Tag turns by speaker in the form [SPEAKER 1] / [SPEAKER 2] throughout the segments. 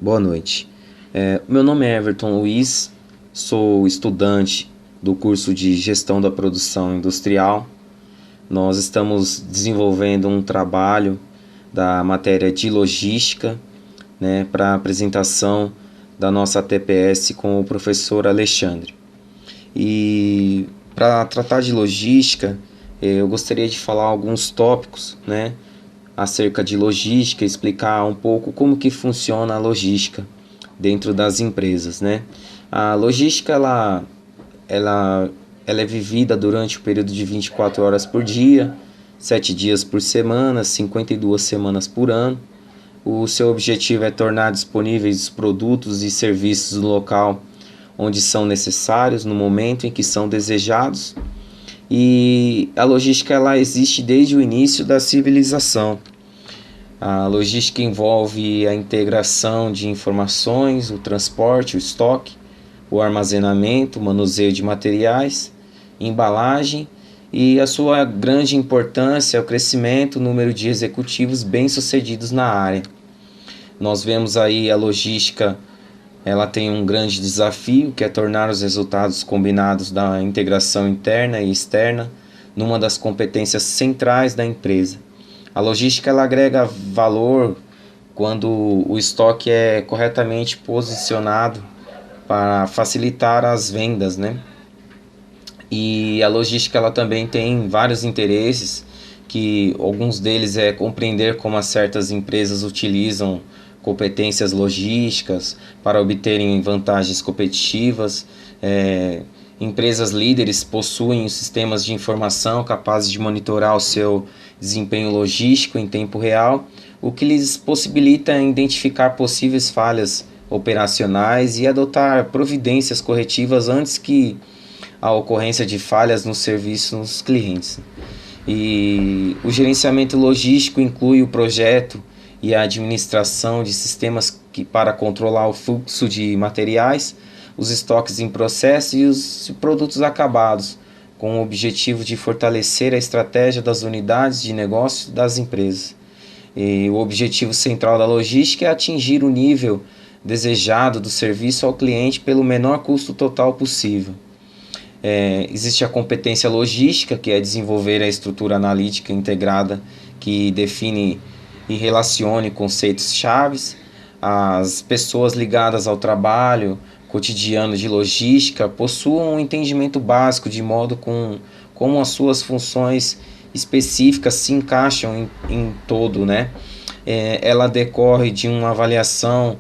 [SPEAKER 1] Boa noite. Meu nome é Everton Luiz, sou estudante do curso de Gestão da Produção Industrial. Nós estamos desenvolvendo um trabalho da matéria de Logística, né, para apresentação da nossa TPS com o professor Alexandre. E para tratar de logística, eu gostaria de falar alguns tópicos, né, acerca de logística, explicar um pouco como que funciona a logística dentro das empresas, né? A logística ela é vivida durante o período de 24 horas por dia, 7 dias por semana, 52 semanas por ano. O seu objetivo é tornar disponíveis os produtos e serviços no local onde são necessários, no momento em que são desejados. E a logística ela existe desde o início da civilização. A logística envolve a integração de informações, o transporte, o estoque, o armazenamento, o manuseio de materiais, embalagem e a sua grande importância é o crescimento, o número de executivos bem-sucedidos na área. Nós vemos aí a logística, ela tem um grande desafio, que é tornar os resultados combinados da integração interna e externa numa das competências centrais da empresa. A logística ela agrega valor quando o estoque é corretamente posicionado para facilitar as vendas, né? E a logística ela também tem vários interesses, que alguns deles é compreender como certas empresas utilizam competências logísticas para obterem vantagens competitivas. Empresas líderes possuem sistemas de informação capazes de monitorar o seu desempenho logístico em tempo real, o que lhes possibilita identificar possíveis falhas operacionais e adotar providências corretivas antes que a ocorrência de falhas no serviço dos clientes. E o gerenciamento logístico inclui o projeto e a administração de sistemas para controlar o fluxo de materiais, os estoques em processo e os produtos acabados, com o objetivo de fortalecer a estratégia das unidades de negócio das empresas. E o objetivo central da logística é atingir o nível desejado do serviço ao cliente pelo menor custo total possível. Existe a competência logística, que é desenvolver a estrutura analítica integrada que define e relacione conceitos chaves. As pessoas ligadas ao trabalho cotidiano de logística possuem um entendimento básico de modo como as suas funções específicas se encaixam em todo, né? Ela decorre de uma avaliação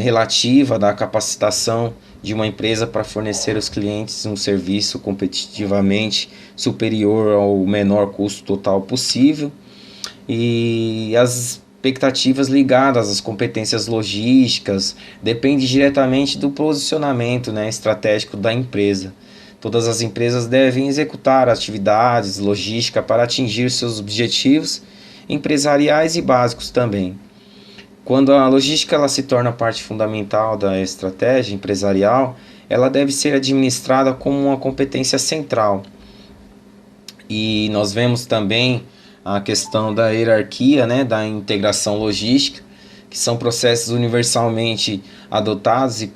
[SPEAKER 1] relativa da capacitação de uma empresa para fornecer aos clientes um serviço competitivamente superior ao menor custo total possível, e as expectativas ligadas às competências logísticas dependem diretamente do posicionamento, né, estratégico da empresa. Todas as empresas devem executar atividades logística para atingir seus objetivos empresariais e básicos também. Quando a logística ela se torna parte fundamental da estratégia empresarial, ela deve ser administrada como uma competência central. E nós vemos também a questão da hierarquia, né, da integração logística, que são processos universalmente adotados e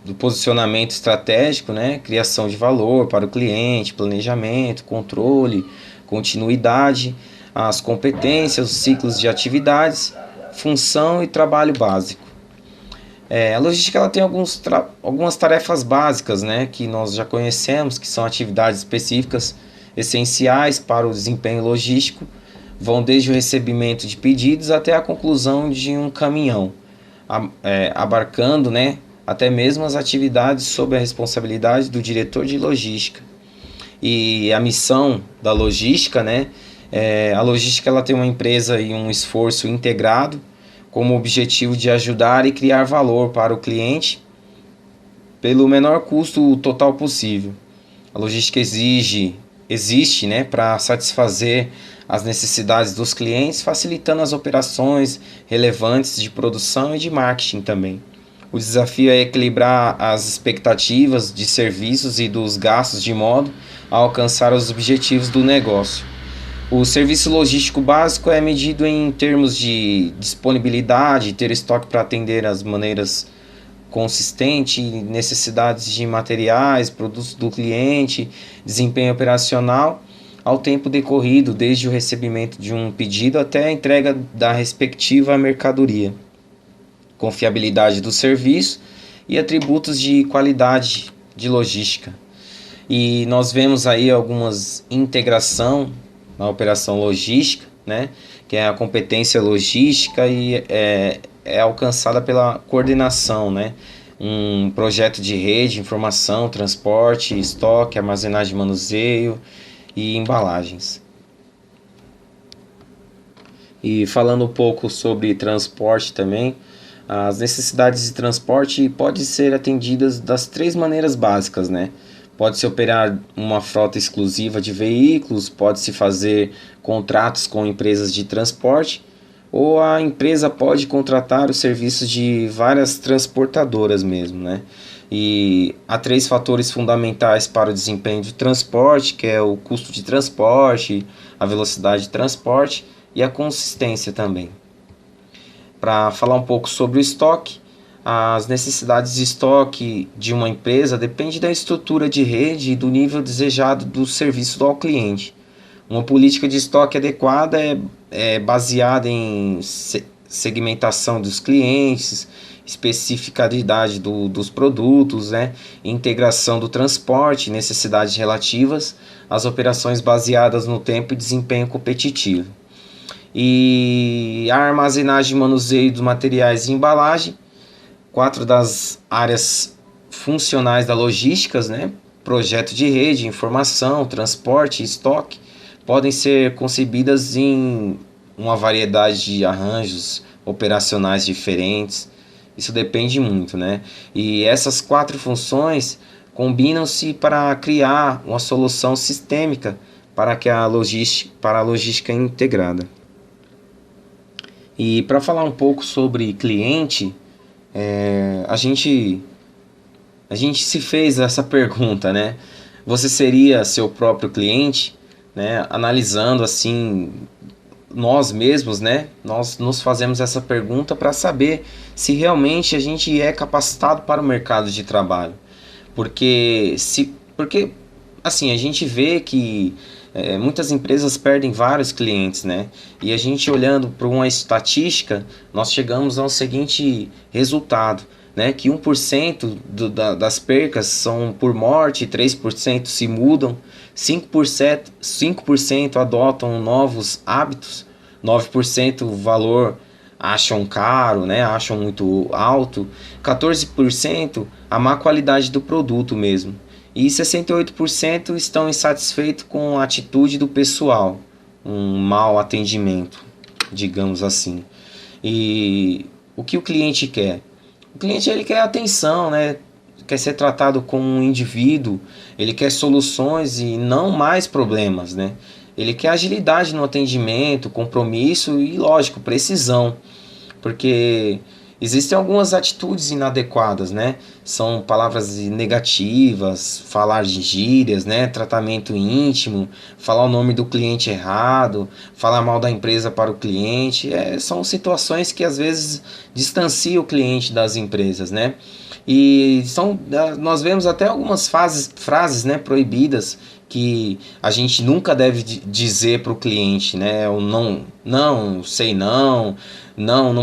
[SPEAKER 1] do posicionamento estratégico, né, criação de valor para o cliente, planejamento, controle, continuidade, as competências, os ciclos de atividades, função e trabalho básico. A logística ela tem algumas tarefas básicas, né, que nós já conhecemos, que são atividades específicas essenciais para o desempenho logístico, vão desde o recebimento de pedidos até a conclusão de um caminhão, abarcando, né, até mesmo as atividades sob a responsabilidade do diretor de logística. E a missão da logística, né, a logística ela tem uma empresa e um esforço integrado como objetivo de ajudar e criar valor para o cliente pelo menor custo total possível. A logística existe, né, para satisfazer as necessidades dos clientes, facilitando as operações relevantes de produção e de marketing também. O desafio é equilibrar as expectativas de serviços e dos gastos de modo a alcançar os objetivos do negócio. O serviço logístico básico é medido em termos de disponibilidade, ter estoque para atender as maneiras consistente, necessidades de materiais, produtos do cliente, desempenho operacional, ao tempo decorrido, desde o recebimento de um pedido até a entrega da respectiva mercadoria, confiabilidade do serviço e atributos de qualidade de logística. E nós vemos aí algumas integração na operação logística, né, que é a competência logística e é alcançada pela coordenação, né, um projeto de rede, informação, transporte, estoque, armazenagem, manuseio e embalagens. E falando um pouco sobre transporte também, as necessidades de transporte podem ser atendidas das três maneiras básicas, né? Pode-se operar uma frota exclusiva de veículos, pode-se fazer contratos com empresas de transporte, ou a empresa pode contratar os serviços de várias transportadoras mesmo, né? E há três fatores fundamentais para o desempenho do transporte, que é o custo de transporte, a velocidade de transporte e a consistência também. Para falar um pouco sobre o estoque, as necessidades de estoque de uma empresa dependem da estrutura de rede e do nível desejado do serviço ao cliente. Uma política de estoque adequada é baseada em segmentação dos clientes, especificidade dos produtos, né, integração do transporte, necessidades relativas às operações baseadas no tempo e desempenho competitivo. E a armazenagem e manuseio dos materiais e embalagem, 4 das áreas funcionais da logística, né? Projeto de rede, informação, transporte e estoque, podem ser concebidas em uma variedade de arranjos operacionais diferentes. Isso depende muito, né? E essas 4 funções combinam-se para criar uma solução sistêmica para a logística integrada. E para falar um pouco sobre cliente, a gente se fez essa pergunta, né? Você seria seu próprio cliente, né? Analisando assim nós mesmos, né? Nós nos fazemos essa pergunta para saber se realmente a gente é capacitado para o mercado de trabalho, porque assim a gente vê que muitas empresas perdem vários clientes, né? E a gente olhando para uma estatística, nós chegamos ao seguinte resultado, né? Que 1% das percas são por morte, 3% se mudam, 5% adotam novos hábitos, 9% o valor acham caro, né? Acham muito alto, 14% a má qualidade do produto mesmo. E 68% estão insatisfeitos com a atitude do pessoal, um mau atendimento, digamos assim. E o que o cliente quer? O cliente ele quer atenção, né? Quer ser tratado como um indivíduo, ele quer soluções e não mais problemas, né? Ele quer agilidade no atendimento, compromisso e, lógico, precisão, porque existem algumas atitudes inadequadas, né? São palavras negativas, falar de gírias, né? Tratamento íntimo, falar o nome do cliente errado, falar mal da empresa para o cliente. São situações que às vezes distanciam o cliente das empresas, né? E nós vemos até algumas frases, né, proibidas que a gente nunca deve dizer para o cliente, né? O não, sei não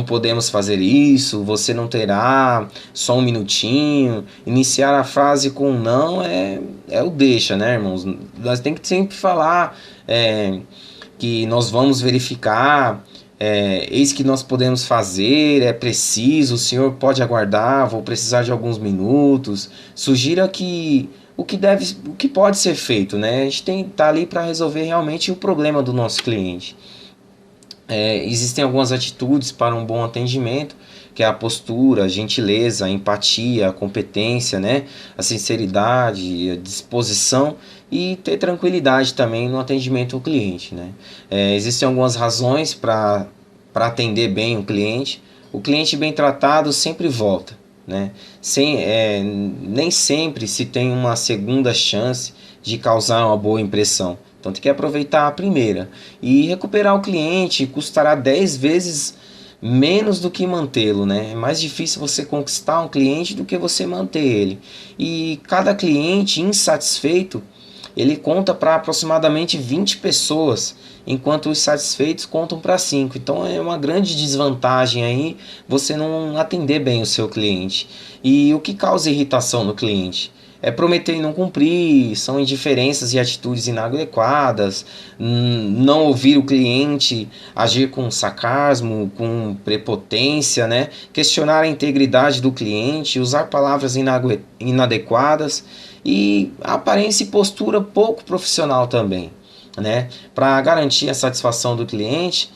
[SPEAKER 1] podemos fazer isso, você não terá, só um minutinho. Iniciar a frase com não é o deixa, né, irmãos? Nós temos que sempre falar que nós vamos verificar, eis que nós podemos fazer, é preciso, o senhor pode aguardar, vou precisar de alguns minutos. Sugira o que pode ser feito, né? A gente tem que estar ali para resolver realmente o problema do nosso cliente. Existem algumas atitudes para um bom atendimento, que é a postura, a gentileza, a empatia, a competência, né? A sinceridade, a disposição e ter tranquilidade também no atendimento ao cliente, né? Existem algumas razões para atender bem o cliente. O cliente bem tratado sempre volta, né? Nem sempre se tem uma segunda chance de causar uma boa impressão. Então tem que aproveitar a primeira. E recuperar o cliente custará 10 vezes menos do que mantê-lo, né? É mais difícil você conquistar um cliente do que você manter ele. E cada cliente insatisfeito, ele conta para aproximadamente 20 pessoas, enquanto os satisfeitos contam para 5. Então é uma grande desvantagem aí você não atender bem o seu cliente. E o que causa irritação no cliente? É prometer e não cumprir, são indiferenças e atitudes inadequadas, não ouvir o cliente, agir com sarcasmo, com prepotência, né? Questionar a integridade do cliente, usar palavras inadequadas e aparência e postura pouco profissional também, né? Para garantir a satisfação do cliente,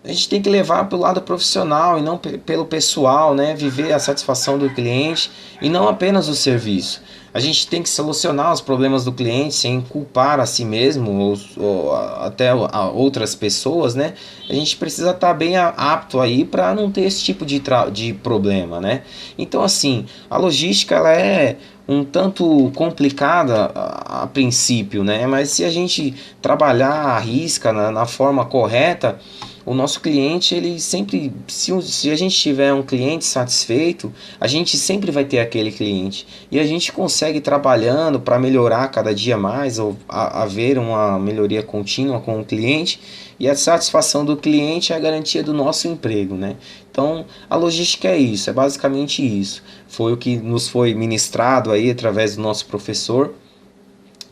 [SPEAKER 1] a gente tem que levar pelo lado profissional e não pelo pessoal, né? Viver a satisfação do cliente e não apenas o serviço. A gente tem que solucionar os problemas do cliente sem culpar a si mesmo ou até a outras pessoas, né? A gente precisa estar bem apto aí para não ter esse tipo de problema, né? Então, assim, a logística ela é um tanto complicada a princípio, né? Mas se a gente trabalhar à risca na forma correta, o nosso cliente, ele sempre, se a gente tiver um cliente satisfeito, a gente sempre vai ter aquele cliente. E a gente consegue trabalhando para melhorar cada dia mais, ou haver uma melhoria contínua com o cliente, e a satisfação do cliente é a garantia do nosso emprego, né? Então, a logística é isso, é basicamente isso. Foi o que nos foi ministrado aí através do nosso professor,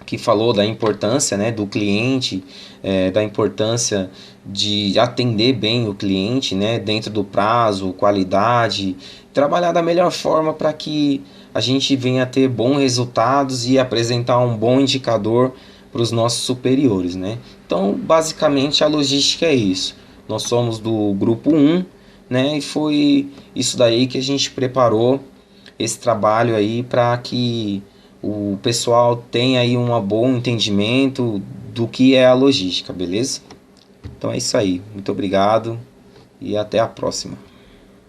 [SPEAKER 1] que falou da importância, né, do cliente, da importância de atender bem o cliente, né, dentro do prazo, qualidade, trabalhar da melhor forma para que a gente venha a ter bons resultados e apresentar um bom indicador para os nossos superiores, né? Então, basicamente, a logística é isso. Nós somos do grupo 1, né, e foi isso daí que a gente preparou esse trabalho aí para que o pessoal tenha aí um bom entendimento do que é a logística, beleza? Então é isso aí. Muito obrigado e até a próxima.